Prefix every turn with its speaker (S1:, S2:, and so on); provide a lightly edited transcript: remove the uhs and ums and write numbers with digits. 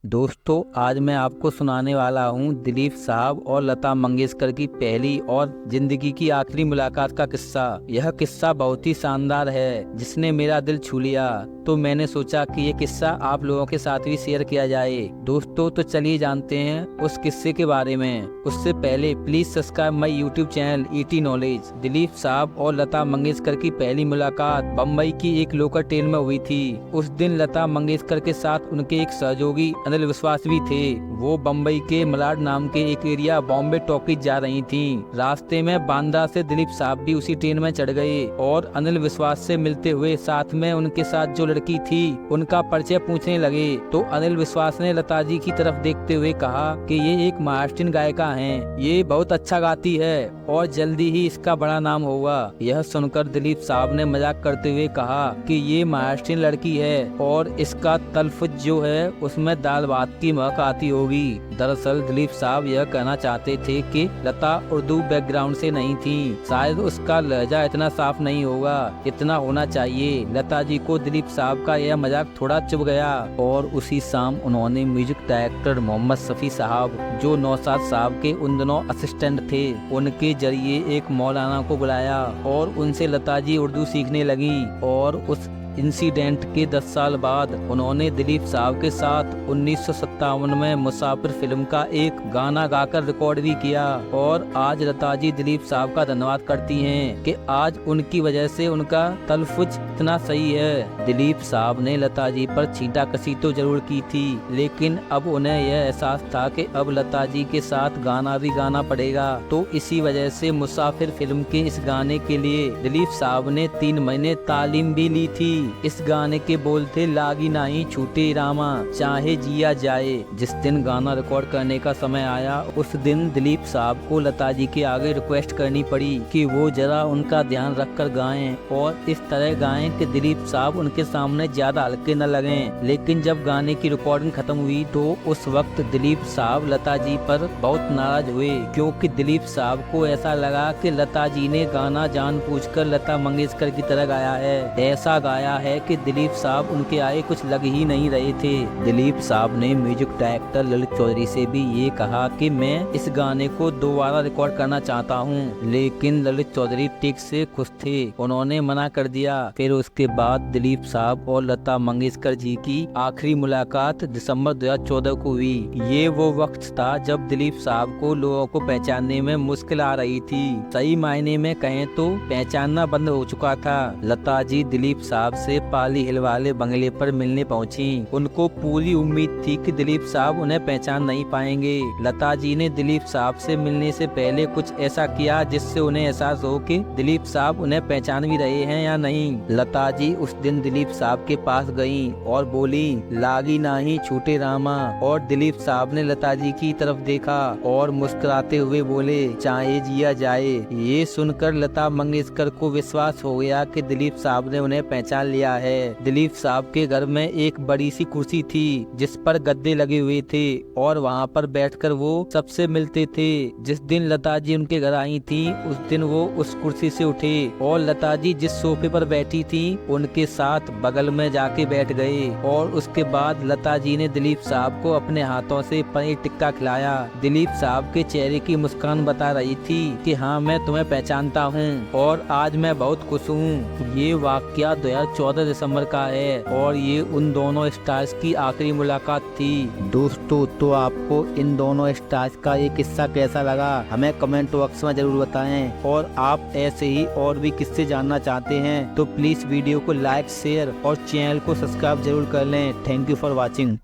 S1: दोस्तों, आज मैं आपको सुनाने वाला हूँ दिलीप साहब और लता मंगेशकर की पहली और जिंदगी की आखिरी मुलाकात का किस्सा। यह किस्सा बहुत ही शानदार है, जिसने मेरा दिल छू लिया। तो मैंने सोचा कि ये किस्सा आप लोगों के साथ भी शेयर किया जाए। दोस्तों, तो चलिए जानते हैं उस किस्से के बारे में। उससे पहले please subscribe my YouTube channel ET knowledge. Dilip साहब और लता मंगेशकर की पहली मुलाकात बम्बई की एक लोकल ट्रेन में हुई थी। उस दिन लता मंगेशकर के साथ उनके एक सहयोगी अनिल विश्वास भी थे। वो बम्बई के मलाड नाम के एक एरिया बॉम्बे टॉकीज जा रही थी। रास्ते में बांद्रा से दिलीप साहब भी उसी ट्रेन में चढ़ गए और अनिल विश्वास से मिलते हुए साथ में उनके साथ जो लड़की थी उनका परिचय पूछने लगे। तो अनिल विश्वास ने लता जी की तरफ देखते हुए कहा कि ये एक महाराष्ट्रीयन गायिका हैं, ये बहुत अच्छा गाती है और जल्दी ही इसका बड़ा नाम होगा। यह सुनकर दिलीप साहब ने मजाक करते हुए कहा कि ये महाराष्ट्रीयन लड़की है और इसका तलफ़ुज़ जो है उसमें दाल भात की महक आती होगी। दरअसल दिलीप साहब यह कहना चाहते थे कि लता उर्दू बैकग्राउंड से नहीं थी, शायद उसका लहजा इतना साफ नहीं होगा, इतना होना चाहिए। लता जी को दिलीप साहब का यह मजाक थोड़ा चुभ गया और उसी शाम उन्होंने म्यूजिक डायरेक्टर मोहम्मद शफी साहब, जो नौशाद साहब के उन दिनों असिस्टेंट थे, उनके जरिए एक मौलाना को बुलाया और उनसे लता जी उर्दू सीखने लगी। और उस इंसिडेंट के 10 साल बाद उन्होंने दिलीप साहब के साथ 1957 में मुसाफिर फिल्म का एक गाना गाकर रिकॉर्ड भी किया। और आज लता जी दिलीप साहब का धन्यवाद करती हैं कि आज उनकी वजह से उनका तलफ़ुज़ इतना सही है। दिलीप साहब ने लता जी पर छींटाकशी तो जरूर की थी, लेकिन अब उन्हें यह एहसास था कि अब लता जी के साथ गाना भी गाना पड़ेगा। तो इसी वजह से मुसाफिर फिल्म के इस गाने के लिए दिलीप साहब ने 3 महीने तालीम भी ली थी। इस गाने के बोल थे, लागी नहीं छूटे रामा चाहे जिया जाए। जिस दिन गाना रिकॉर्ड करने का समय आया, उस दिन दिलीप साहब को लता जी के आगे रिक्वेस्ट करनी पड़ी कि वो जरा उनका ध्यान रखकर गाएं और इस तरह गाएं कि दिलीप साहब उनके सामने ज्यादा हल्के न लगें। लेकिन जब गाने की रिकॉर्डिंग खत्म हुई तो उस वक्त दिलीप साहब लता जी पर बहुत नाराज हुए, क्योंकि दिलीप साहब को ऐसा लगा कि लता जी ने गाना जानबूझकर लता मंगेशकर की तरह गाया है। ऐसा गाया है कि दिलीप साहब उनके आए कुछ लग ही नहीं रहे थे। दिलीप साहब ने म्यूजिक डायरेक्टर ललित चौधरी से भी ये कहा कि मैं इस गाने को दोबारा रिकॉर्ड करना चाहता हूँ, लेकिन ललित चौधरी टेक से खुश थे, उन्होंने मना कर दिया। फिर उसके बाद दिलीप साहब और लता मंगेशकर जी की आखिरी मुलाकात दिसंबर 2014 को हुई। ये वो वक्त था जब दिलीप साहब को लोगों को पहचानने में मुश्किल आ रही थी। सही मायने में कहें तो पहचानना बंद हो चुका था। लता जी दिलीप साहब से पाली हिल वाले बंगले पर मिलने पहुंची। उनको पूरी उम्मीद थी कि दिलीप साहब उन्हें पहचान नहीं पाएंगे। लता जी ने दिलीप साहब से मिलने से पहले कुछ ऐसा किया जिससे उन्हें एहसास हो कि दिलीप साहब उन्हें पहचान भी रहे हैं या नहीं। लता जी उस दिन दिलीप साहब के पास गईं और बोली, लागी नहीं छूटे रामा। और दिलीप साहब ने लता जी की तरफ देखा और मुस्कुराते हुए बोले, चाहे जिया जाए। ये सुनकर लता मंगेशकर को विश्वास हो गया कि दिलीप साहब ने उन्हें पहचान लिया है। दिलीप साहब के घर में एक बड़ी सी कुर्सी थी जिस पर गद्दे लगे हुए थे और वहाँ पर बैठकर वो सबसे मिलते थे। जिस दिन लता जी उनके घर आई थी, उस दिन वो उस कुर्सी से उठे और लता जी जिस सोफे पर बैठी थी उनके साथ बगल में जाके बैठ गए। और उसके बाद लता जी ने दिलीप साहब को अपने हाथों से पनीर टिक्का खिलाया। दिलीप साहब के चेहरे की मुस्कान बता रही थी कि हाँ, मैं तुम्हें पहचानता हूँ और आज मैं बहुत खुश हूँ। ये वाकया 2014 दिसंबर का है और ये उन दोनों स्टार्स की आखिरी मुलाकात थी। दोस्तों, तो आपको इन दोनों स्टार्स का ये किस्सा कैसा लगा हमें कमेंट बॉक्स में जरूर बताएं। और आप ऐसे ही और भी किस्से जानना चाहते हैं तो प्लीज वीडियो को लाइक, शेयर और चैनल को सब्सक्राइब जरूर कर लें। Thank you for watching.